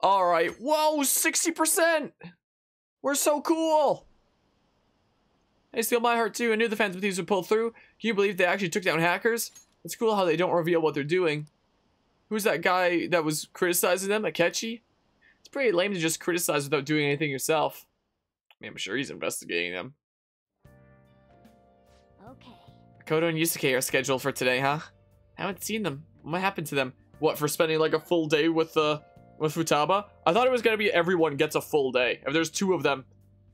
All right. Whoa, 60%. We're so cool. They steal my heart too. I knew the Phantom Thieves would pull through. Can you believe they actually took down hackers? It's cool how they don't reveal what they're doing. Who's that guy that was criticizing them? Akechi? It's pretty lame to just criticize without doing anything yourself. I mean, I'm sure he's investigating them. Okay. Makoto and Yusuke are scheduled for today, huh? I haven't seen them. What happened to them? What, for spending like a full day with Futaba? I thought it was gonna be everyone gets a full day. If there's 2 of them,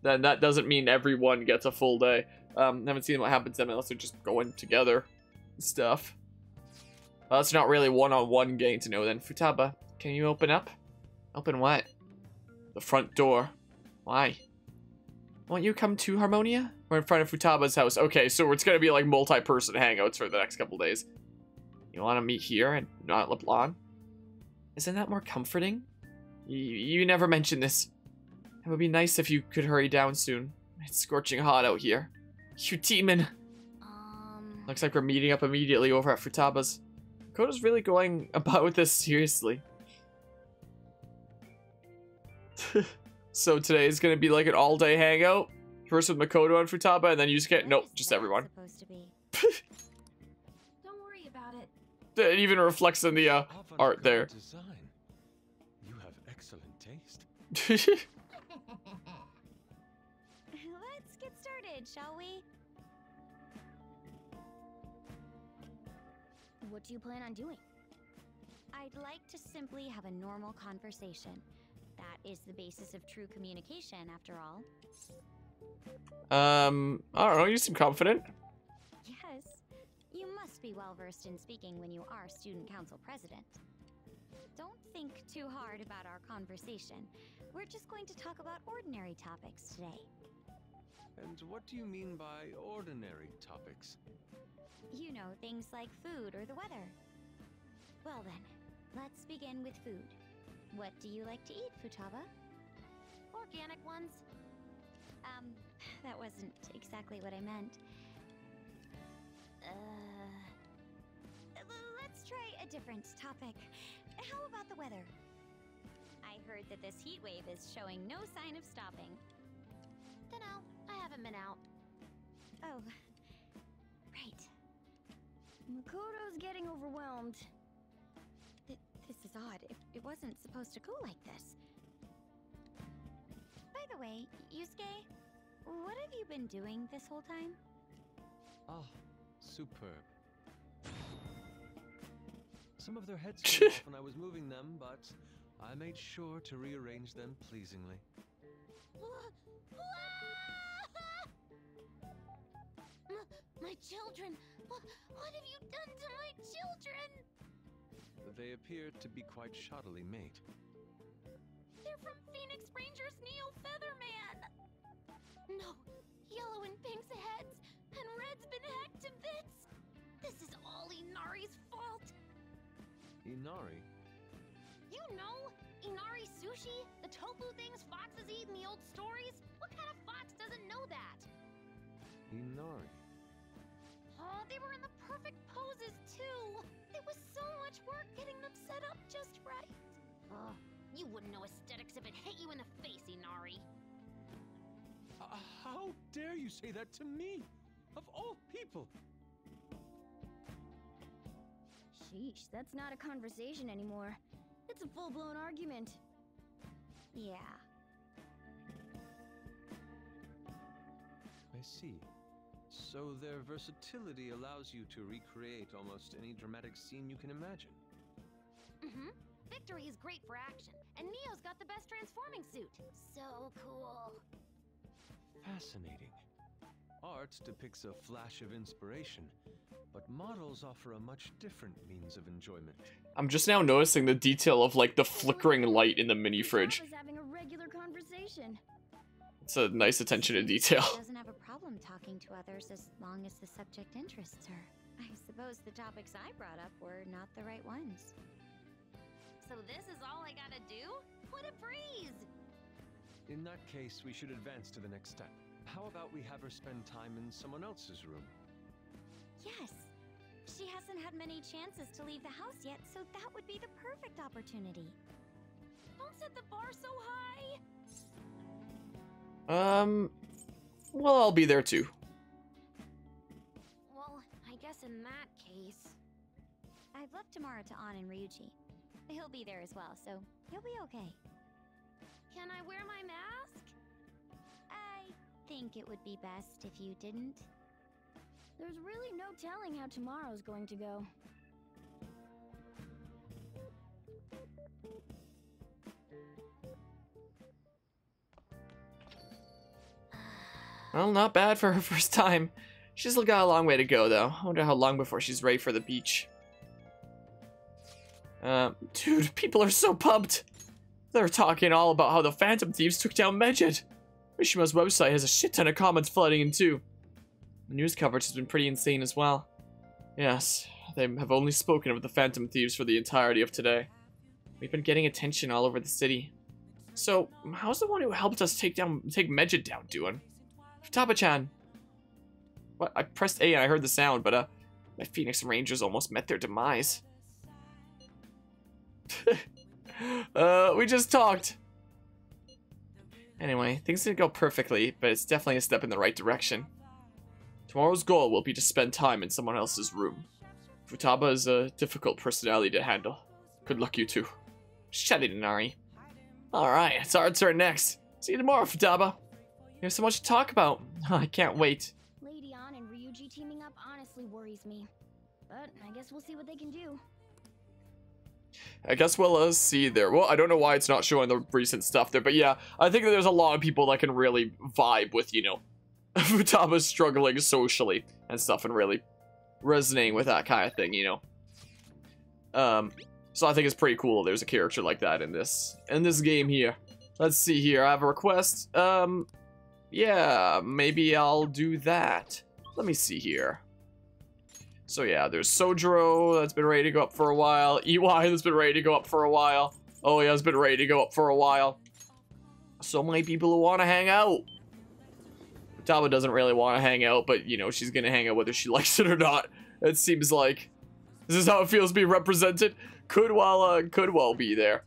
then that doesn't mean everyone gets a full day. Haven't seen what happens to them unless they're just going together and stuff. Well, that's not really one-on-one getting to know then. Futaba, can you open up? Open what? The front door. Why? Won't you come to Harmonia? We're in front of Futaba's house. Okay, so it's gonna be like multi-person hangouts for the next couple days. You wanna meet here and not LeBlanc? Isn't that more comforting? You never mentioned this. It would be nice if you could hurry down soon. It's scorching hot out here. You demon! Looks like we're meeting up immediately over at Futaba's. Makoto's really going about this seriously. So today is gonna be like an all-day hangout. First with Makoto and Futaba, and then Yusuke. Nope, just everyone. Don't worry about it. It even reflects in the art there. Design. You have excellent taste. Let's get started, shall we? What do you plan on doing? I'd like to simply have a normal conversation. That is the basis of true communication, after all. I don't know, you seem confident. Yes, you must be well versed in speaking when you are student council president. Don't think too hard about our conversation. We're just going to talk about ordinary topics today. And what do you mean by ordinary topics? You know, things like food or the weather. Well then, let's begin with food. What do you like to eat, Futaba? Organic ones. That wasn't exactly what I meant. Let's try a different topic. How about the weather? I heard that this heat wave is showing no sign of stopping. Dunno, I haven't been out. Oh, right. Makoto's getting overwhelmed. This is odd. It wasn't supposed to go like this. By the way, Yusuke, what have you been doing this whole time? Ah, superb. Some of their heads came off when I was moving them, but I made sure to rearrange them pleasingly. My children! What have you done to my children? They appear to be quite shoddily made. They're from Phoenix Rangers Neo Featherman! No, Yellow and Pink's heads, and Red's been hacked to bits! This is all Inari's fault! Inari? You know, Inari sushi? The tofu things foxes eat in the old stories? What kind of fox doesn't know that? Inari. Oh, they were in the perfect poses, too! It was so much work getting them set up just right. Oh, you wouldn't know aesthetics if it hit you in the face, Inari. How dare you say that to me? Of all people! Sheesh, that's not a conversation anymore. It's a full-blown argument. Yeah. I see. So their versatility allows you to recreate almost any dramatic scene you can imagine. Mm-hmm. Victory is great for action, and Neo's got the best transforming suit. So cool. Fascinating. Art depicts a flash of inspiration, but models offer a much different means of enjoyment. I'm just now noticing the detail of like the flickering light in the mini fridge. Having a regular conversation. It's a nice attention to detail. Doesn't have a problem talking to others as long as the subject interests her. I suppose the topics I brought up were not the right ones. So this is all I gotta do? What a breeze! In that case, we should advance to the next step. How about we have her spend time in someone else's room? Yes. She hasn't had many chances to leave the house yet, so that would be the perfect opportunity. Don't set the bar so high. Well, I'll be there too. Well, I guess in that case... I've left tomorrow to An and Ryuji. He'll be there as well, so he'll be okay. Can I wear my mask? I think it would be best if you didn't. There's really no telling how tomorrow's going to go. Well, not bad for her first time. She's still got a long way to go, though. I wonder how long before she's ready for the beach. Dude, people are so pumped. They're talking all about how the Phantom Thieves took down Medjed. Mishima's website has a shit ton of comments flooding in, too. The news coverage has been pretty insane as well. Yes, they have only spoken of the Phantom Thieves for the entirety of today. We've been getting attention all over the city. So, how's the one who helped us take Medjed down doing? Futaba-chan. What? I pressed A and I heard the sound, but my Phoenix Rangers almost met their demise. We just talked. Anyway, things didn't go perfectly, but it's definitely a step in the right direction. Tomorrow's goal will be to spend time in someone else's room. Futaba is a difficult personality to handle. Good luck, you two. Shut it, Inari. Alright, it's our turn next. See you tomorrow, Futaba. We have so much to talk about. I can't wait. Lady An and Ryuji teaming up honestly worries me. But I guess we'll see what they can do. I guess we'll see there. Well, I don't know why it's not showing the recent stuff there, but yeah, I think that there's a lot of people that can really vibe with, you know, Futaba struggling socially and stuff and really resonating with that kind of thing, you know. So I think it's pretty cool there's a character like that in this game here. Let's see here. I have a request. Yeah, maybe I'll do that. Let me see here. So yeah, there's Sojiro that's been ready to go up for a while. EY that's been ready to go up for a while. Oh yeah, has been ready to go up for a while. So many people who want to hang out. Futaba doesn't really want to hang out, but you know, she's gonna hang out whether she likes it or not. It seems like this is how it feels being represented. Could well be there.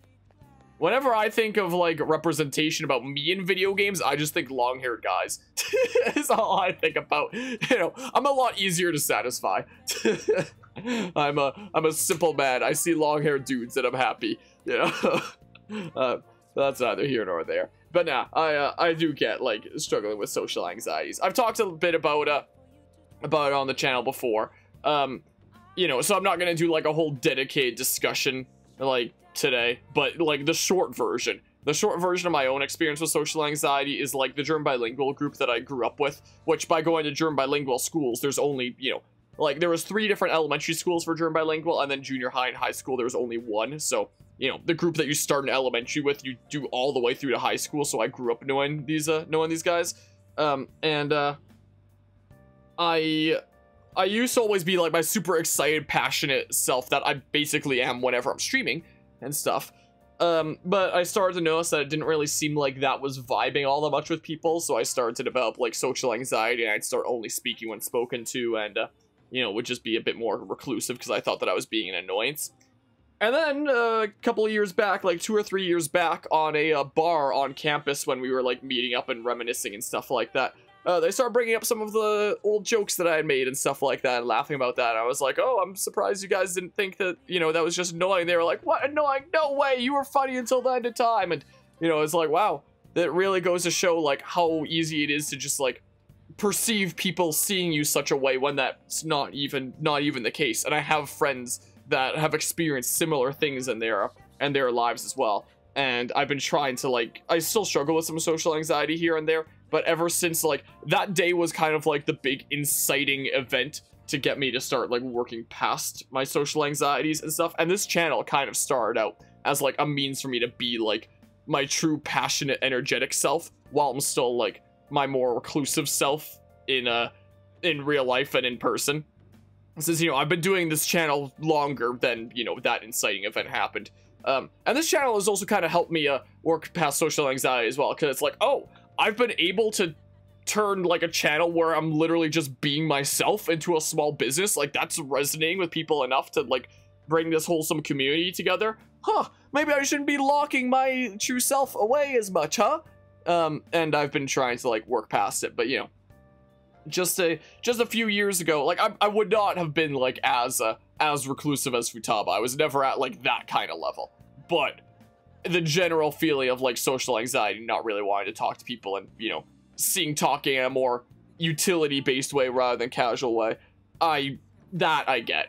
Whenever I think of like representation about me in video games, I just think long-haired guys. Is all I think about. You know, I'm a lot easier to satisfy. I'm a simple man. I see long-haired dudes and I'm happy. You know, that's neither here nor there. But nah, I do get like struggling with social anxieties. I've talked a bit about it on the channel before. You know, so I'm not gonna do like a whole dedicated discussion like today, but like the short version of my own experience with social anxiety is like the German bilingual group that I grew up with, which by going to German bilingual schools, there's only, you know, like there was 3 different elementary schools for German bilingual, and then junior high and high school there was only 1. So, you know, the group that you start in elementary with, you do all the way through to high school. So I grew up knowing these guys. I used to always be like my super excited, passionate self that I basically am whenever I'm streaming and stuff. But I started to notice that it didn't really seem like that was vibing all that much with people, so I started to develop like social anxiety, and I'd start only speaking when spoken to, and you know, would just be a bit more reclusive because I thought that I was being an annoyance. And then a couple of years back, like 2 or 3 years back, on a bar on campus when we were like meeting up and reminiscing and stuff like that, they started bringing up some of the old jokes that I had made and stuff like that and laughing about that. And I was like, oh, I'm surprised you guys didn't think that, you know, that was just annoying. They were like, what, annoying? No way, you were funny until the end of time. And, you know, it's like, wow, that really goes to show like how easy it is to just like perceive people seeing you such a way when that's not even the case. And I have friends that have experienced similar things in their lives as well. And I've been trying to like, I still struggle with some social anxiety here and there, but ever since like that day was kind of like the big inciting event to get me to start like working past my social anxieties and stuff. And this channel kind of started out as like a means for me to be like my true passionate, energetic self while I'm still like my more reclusive self in real life and in person. Since, you know, I've been doing this channel longer than, you know, that inciting event happened. And this channel has also kind of helped me work past social anxiety as well, because it's like, oh, I've been able to turn like a channel where I'm literally just being myself into a small business. Like, that's resonating with people enough to like bring this wholesome community together. Huh, maybe I shouldn't be locking my true self away as much, huh? And I've been trying to, like, work past it, but, you know, just a few years ago, like, I would not have been, like, as reclusive as Futaba. I was never at, like, that kind of level. But the general feeling of, like, social anxiety, not really wanting to talk to people, and, you know, seeing talking in a more utility-based way rather than casual way, I get.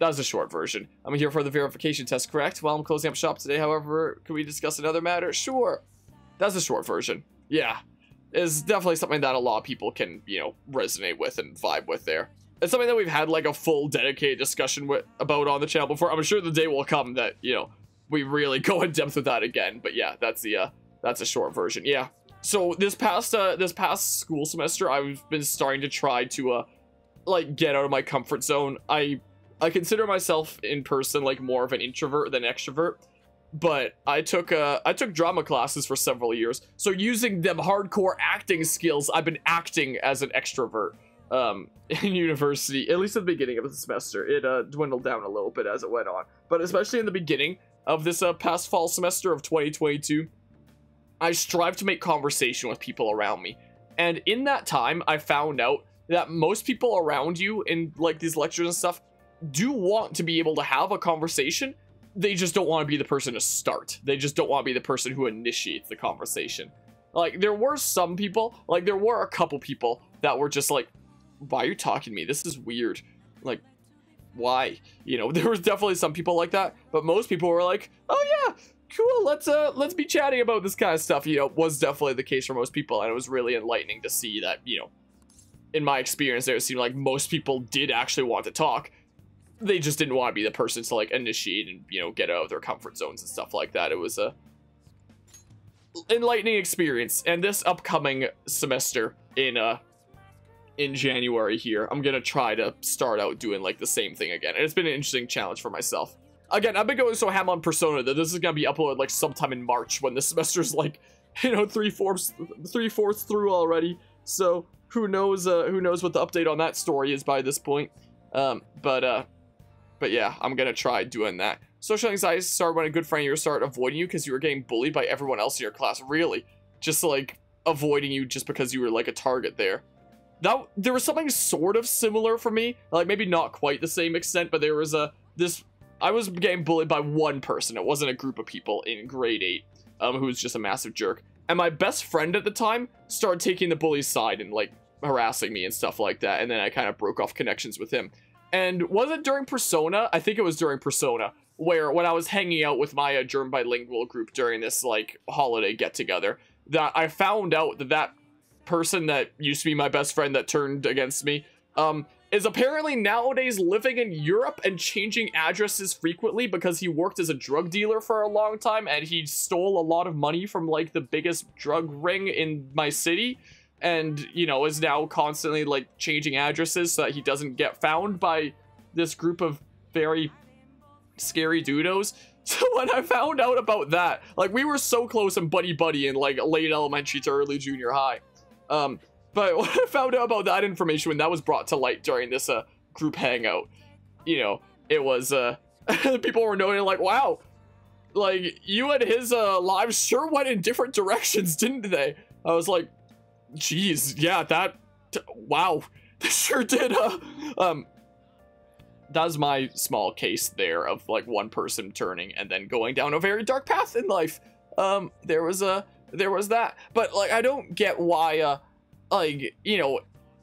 That's the short version. I'm here for the verification test, correct? Well, I'm closing up shop today, however, can we discuss another matter? Sure. That's the short version. Yeah. It's definitely something that a lot of people can, you know, resonate with and vibe with there. It's something that we've had, like, a full dedicated discussion about on the channel before. I'm sure the day will come that, you know, we really go in depth with that again. But yeah, that's a short version. Yeah. So this past school semester, I've been starting to try to, like, get out of my comfort zone. I consider myself in person, like, more of an introvert than extrovert. But I took drama classes for several years. So using them hardcore acting skills, I've been acting as an extrovert in university, at least at the beginning of the semester. It dwindled down a little bit as it went on. But especially in the beginning of this past fall semester of 2022, I strive to make conversation with people around me. And in that time, I found out that most people around you in, like, these lectures and stuff do want to be able to have a conversation. They just don't want to be the person to start. They just don't want to be the person who initiates the conversation. Like, there were some people, like, there were a couple people that were just like, why are you talking to me? This is weird. Like, why? You know, there was definitely some people like that, but most people were like, oh yeah, cool, let's be chatting about this kind of stuff. You know, was definitely the case for most people, and it was really enlightening to see that, you know, in my experience there, it seemed like most people did actually want to talk. They just didn't want to be the person to, like, initiate and, you know, get out of their comfort zones and stuff like that. It was a enlightening experience. And this upcoming semester in January here, I'm gonna try to start out doing, like, the same thing again. And it's been an interesting challenge for myself. Again, I've been going so ham on Persona that this is gonna be uploaded, like, sometime in March when the semester's, like, you know, three-fourths through already. So who knows what the update on that story is by this point. But yeah, I'm gonna try doing that. Social anxiety started when a good friend of yours started avoiding you because you were getting bullied by everyone else in your class. Really? Just, like, avoiding you just because you were, like, a target there. There was something sort of similar for me. Like, maybe not quite the same extent, but there was I was getting bullied by one person. It wasn't a group of people in grade 8 who was just a massive jerk. And my best friend at the time started taking the bully's side and, like, harassing me and stuff like that. And then I kind of broke off connections with him. And was it during Persona? I think it was during Persona, where when I was hanging out with my German bilingual group during this, like, holiday get-together, that I found out that person that used to be my best friend that turned against me, is apparently nowadays living in Europe and changing addresses frequently because he worked as a drug dealer for a long time and he stole a lot of money from, like, the biggest drug ring in my city. And, you know, is now constantly, like, changing addresses so that he doesn't get found by this group of very scary dudos. So when I found out about that, like, we were so close and buddy-buddy in, like, late elementary to early junior high. But when I found out about that information, when that was brought to light during this group hangout, you know, it was, people were noting, like, wow, like, you and his lives sure went in different directions, didn't they? I was like, jeez, yeah, wow, they sure did. That's my small case there of, like, one person turning and then going down a very dark path in life. There was that, but, like, I don't get why, like, you know,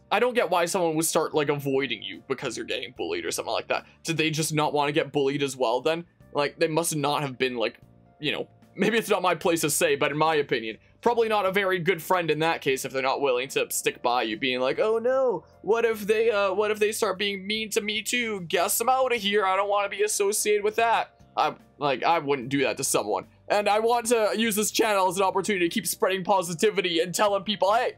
I don't get why someone would start, like, avoiding you because you're getting bullied or something like that. Did they just not want to get bullied as well then? Like, they must not have been, like, you know, maybe it's not my place to say, but in my opinion, probably not a very good friend in that case if they're not willing to stick by you, being like, oh no, what if they start being mean to me too? Guess I'm out of here. I don't want to be associated with that. I wouldn't do that to someone. And I want to use this channel as an opportunity to keep spreading positivity and telling people, hey,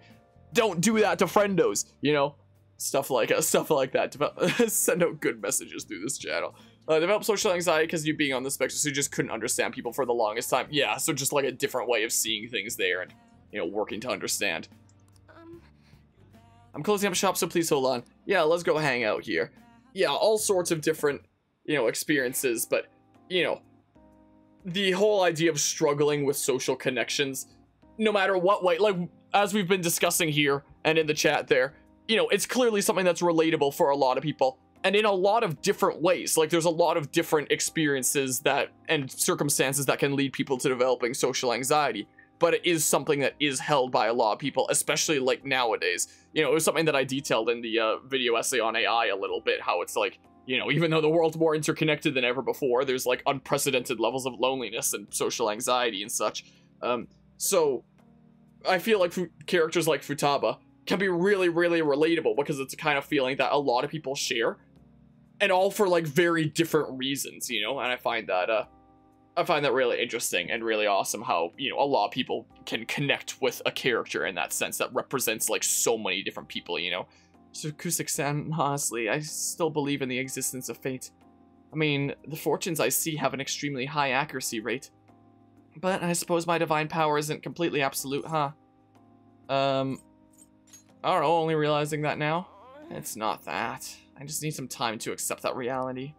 don't do that to friendos, you know? Stuff like that. Send out good messages through this channel. Develop social anxiety because you being on the spectrum, so you just couldn't understand people for the longest time. Yeah, so just, like, a different way of seeing things there and, you know, working to understand. I'm closing up shop, so please hold on. Yeah, let's go hang out here. Yeah, all sorts of different you know, experiences, but, you know, the whole idea of struggling with social connections, no matter what way, like, as we've been discussing here and in the chat there, you know, it's clearly something that's relatable for a lot of people, and in a lot of different ways. Like, there's a lot of different experiences that, and circumstances that can lead people to developing social anxiety, but it is something that is held by a lot of people, especially, like, nowadays. You know, it was something that I detailed in the video essay on AI a little bit, how it's like, you know, even though the world's more interconnected than ever before, there's, like, unprecedented levels of loneliness and social anxiety and such. So, I feel like characters like Futaba can be really, really relatable, because it's a kind of feeling that a lot of people share, and all for, like, very different reasons, you know, and I find that really interesting and really awesome how, you know, a lot of people can connect with a character in that sense that represents, like, so many different people, you know. So, Kusik-san, honestly, I still believe in the existence of fate. I mean, the fortunes I see have an extremely high accuracy rate. But I suppose my divine power isn't completely absolute, huh? I don't know, only realizing that now. It's not that. I just need some time to accept that reality.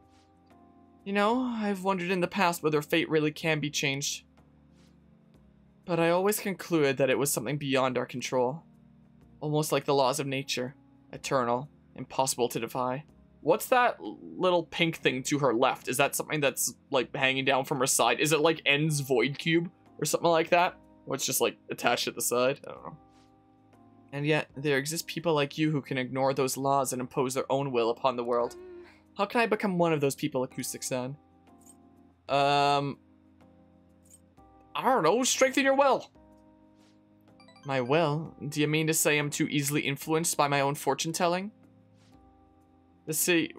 You know, I've wondered in the past whether fate really can be changed. But I always concluded that it was something beyond our control. Almost like the laws of nature. Eternal. Impossible to defy. What's that little pink thing to her left? Is that something that's, like, hanging down from her side? Is it, like, N's void cube? Or something like that? Or it's just, like, attached at the side? I don't know. And yet, there exist people like you who can ignore those laws and impose their own will upon the world. How can I become one of those people, Acoustic-san? I don't know, strengthen your will. My will? Do you mean to say I'm too easily influenced by my own fortune-telling? Let's see.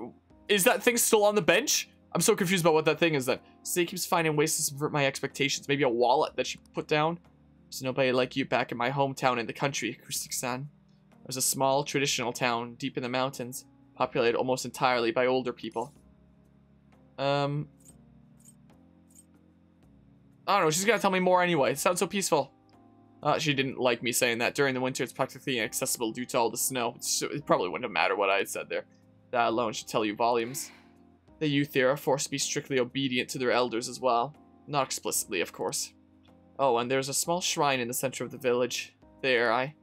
Is that thing still on the bench? I'm so confused about what that thing is then. Say keeps finding ways to subvert my expectations. Maybe a wallet that she put down? There's nobody like you back in my hometown in the country, Acoustic-san. There's a small, traditional town deep in the mountains, populated almost entirely by older people. I don't know, she's gonna tell me more anyway. It sounds so peaceful. She didn't like me saying that. During the winter, it's practically inaccessible due to all the snow. It probably wouldn't have mattered what I had said there. That alone should tell you volumes. The youth there are forced to be strictly obedient to their elders as well. Not explicitly, of course. Oh, and there's a small shrine in the center of the village. It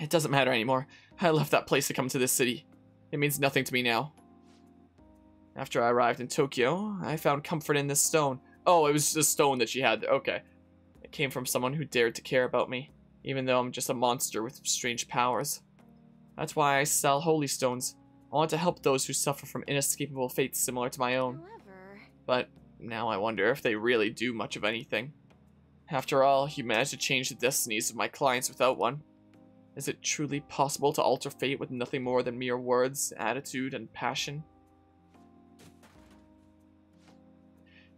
doesn't matter anymore. I left that place to come to this city. It means nothing to me now. After I arrived in Tokyo, I found comfort in this stone. Oh, it was a stone that she had. Okay. It came from someone who dared to care about me, even though I'm just a monster with strange powers. That's why I sell holy stones. I want to help those who suffer from inescapable fates similar to my own. But now I wonder if they really do much of anything. After all, you managed to change the destinies of my clients without one. Is it truly possible to alter fate with nothing more than mere words, attitude, and passion?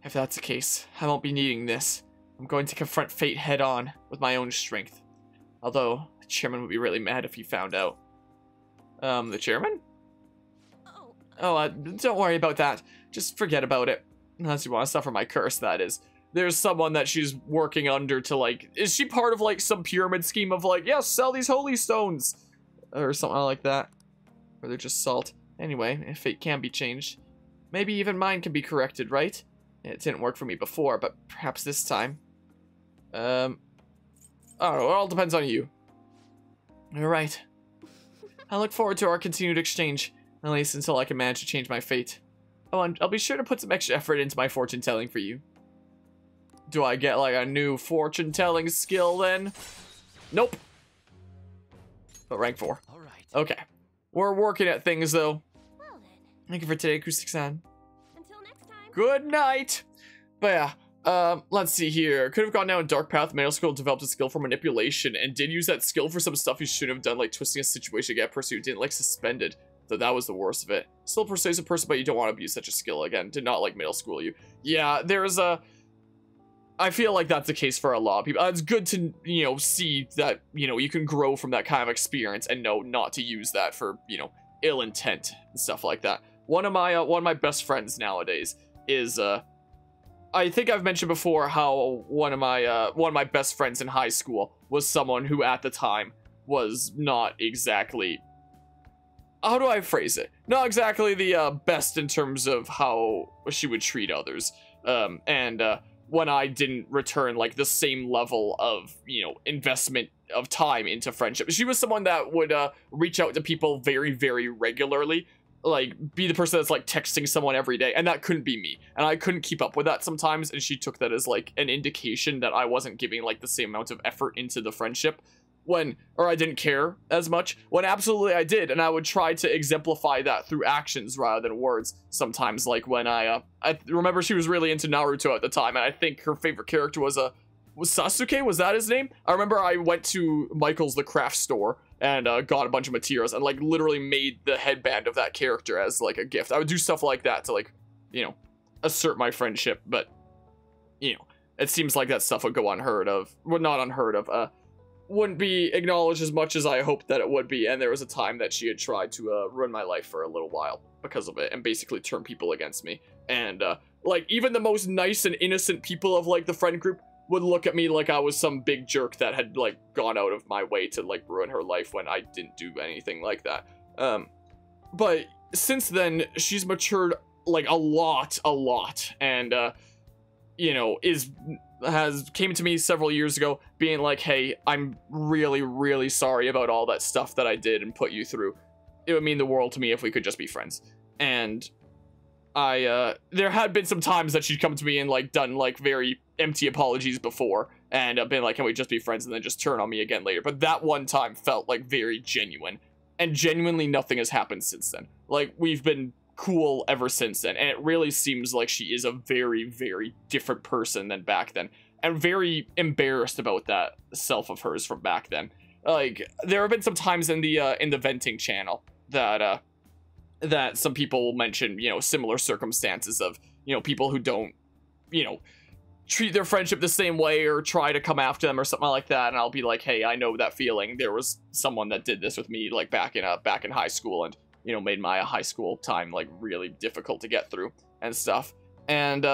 If that's the case, I won't be needing this. I'm going to confront fate head-on with my own strength. Although, the chairman would be really mad if he found out. The chairman? Oh, don't worry about that. Just forget about it. Unless you want to suffer my curse, that is. There's someone that she's working under to, like... Is she part of, like, some pyramid scheme of, like, yes, sell these holy stones? Or something like that. Or they're just salt. Anyway, if fate can be changed. Maybe even mine can be corrected, right? It didn't work for me before, but perhaps this time. I don't know, it all depends on you. Alright. I look forward to our continued exchange, at least until I can manage to change my fate. Oh, and I'll be sure to put some extra effort into my fortune-telling for you. Do I get, like, a new fortune-telling skill, then? Nope. But rank 4. All right. Okay. We're working at things, though. Well then, Thank you for today, Acoustic-san. until next time. Good night! But yeah, let's see here. Could have gone down a dark path. Middle school developed a skill for manipulation and did use that skill for some stuff you shouldn't have done, like twisting a situation to get a person who didn't like suspended. So that was the worst of it. Still a persuasive person, but you don't want to abuse such a skill again. Did not like middle school you. Yeah, there's a... I feel like that's the case for a lot of people. It's good to, you know, see that, you know, you can grow from that kind of experience and know not to use that for, you know, ill intent and stuff like that. One of my best friends nowadays is, I think I've mentioned before how one of my best friends in high school was someone who at the time was not exactly how do I phrase it? Not exactly the best in terms of how she would treat others. When I didn't return like the same level of, you know, investment of time into friendship. She was someone that would reach out to people very, very regularly. Like, be the person that's like texting someone every day, and that couldn't be me. And I couldn't keep up with that sometimes, and she took that as like an indication that I wasn't giving like the same amount of effort into the friendship. Or I didn't care as much, when absolutely I did, and I would try to exemplify that through actions rather than words sometimes. Like when I remember she was really into Naruto at the time, and I think her favorite character was Sasuke, was that his name? I remember I went to Michael's the craft store and got a bunch of materials and like literally made the headband of that character as like a gift. I would do stuff like that to like, you know, assert my friendship, but you know, it seems like that stuff would go unheard of. Well, not unheard of, wouldn't be acknowledged as much as I hoped that it would be, and there was a time that she had tried to ruin my life for a little while because of it, and basically turn people against me. And like even the most nice and innocent people of like the friend group would look at me like I was some big jerk that had like gone out of my way to like ruin her life when I didn't do anything like that. But since then, she's matured like a lot, and you know, came to me several years ago being like, hey, I'm really, really sorry about all that stuff that I did and put you through. It would mean the world to me if we could just be friends. And there had been some times that she'd come to me and like done like very empty apologies before and been like, can we just be friends, and then just turn on me again later. But that one time felt like very genuine, and genuinely nothing has happened since then. Like, we've been cool ever since then, and it really seems like she is a very, very different person than back then, and very embarrassed about that self of hers from back then. Like, there have been some times in the venting channel that that some people will mention, you know, similar circumstances of, you know, people who don't, you know, treat their friendship the same way or try to come after them or something like that, and I'll be like, hey, I know that feeling. There was someone that did this with me like back in high school, and you know, made my high school time like really difficult to get through and stuff. And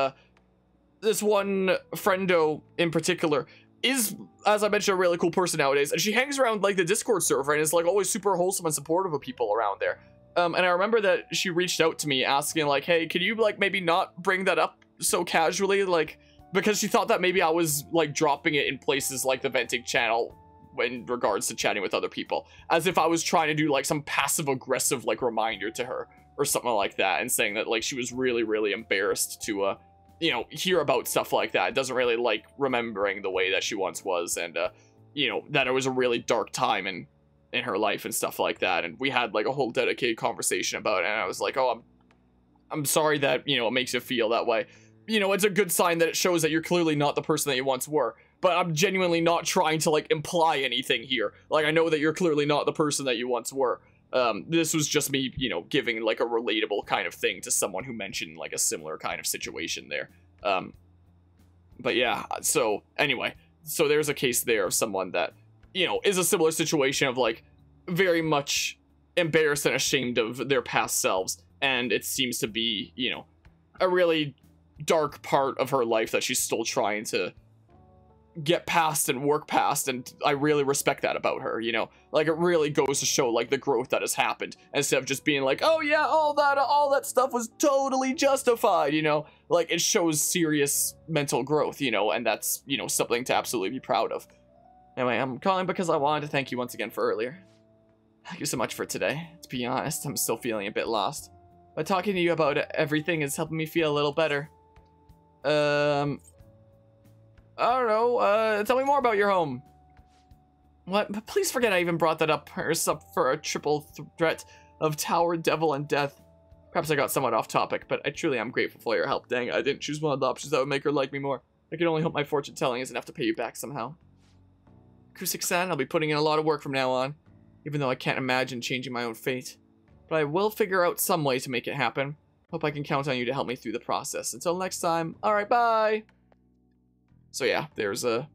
this one friendo in particular is, as I mentioned, a really cool person nowadays, and she hangs around like the Discord server and is like always super wholesome and supportive of people around there. And I remember that she reached out to me asking like, hey, could you like maybe not bring that up so casually, like, because she thought that maybe I was like dropping it in places like the venting channel in regards to chatting with other people, as if I was trying to do like some passive aggressive like reminder to her or something like that, and saying that like she was really, really embarrassed to you know, hear about stuff like that. Doesn't really like remembering the way that she once was, and you know, that it was a really dark time in her life and stuff like that. And we had like a whole dedicated conversation about it, and I was like, oh, I'm sorry that, you know, it makes you feel that way. You know, it's a good sign that it shows that you're clearly not the person that you once were. But I'm genuinely not trying to like imply anything here. Like, I know that you're clearly not the person that you once were. This was just me, you know, giving like a relatable kind of thing to someone who mentioned like a similar kind of situation there. But yeah, so anyway, so there's a case there of someone that, you know, is a similar situation of like very much embarrassed and ashamed of their past selves. And it seems to be, you know, a really dark part of her life that she's still trying to get past and work past, and I really respect that about her, you know. Like, it really goes to show like the growth that has happened, instead of just being like, oh yeah, all that stuff was totally justified, you know. Like, it shows serious mental growth, you know, and that's, you know, something to absolutely be proud of. Anyway, I'm calling because I wanted to thank you once again for earlier. Thank you so much for today. To be honest, I'm still feeling a bit lost, but talking to you about everything is helping me feel a little better. I don't know, tell me more about your home. What? But please forget I even brought that up for a triple threat of Tower, Devil, and Death. Perhaps I got somewhat off topic, but I truly am grateful for your help. Dang, I didn't choose one of the options that would make her like me more. I can only hope my fortune telling is enough to pay you back somehow. Kusik-san, I'll be putting in a lot of work from now on, even though I can't imagine changing my own fate. But I will figure out some way to make it happen. Hope I can count on you to help me through the process. Until next time, alright, bye! So yeah, there's that.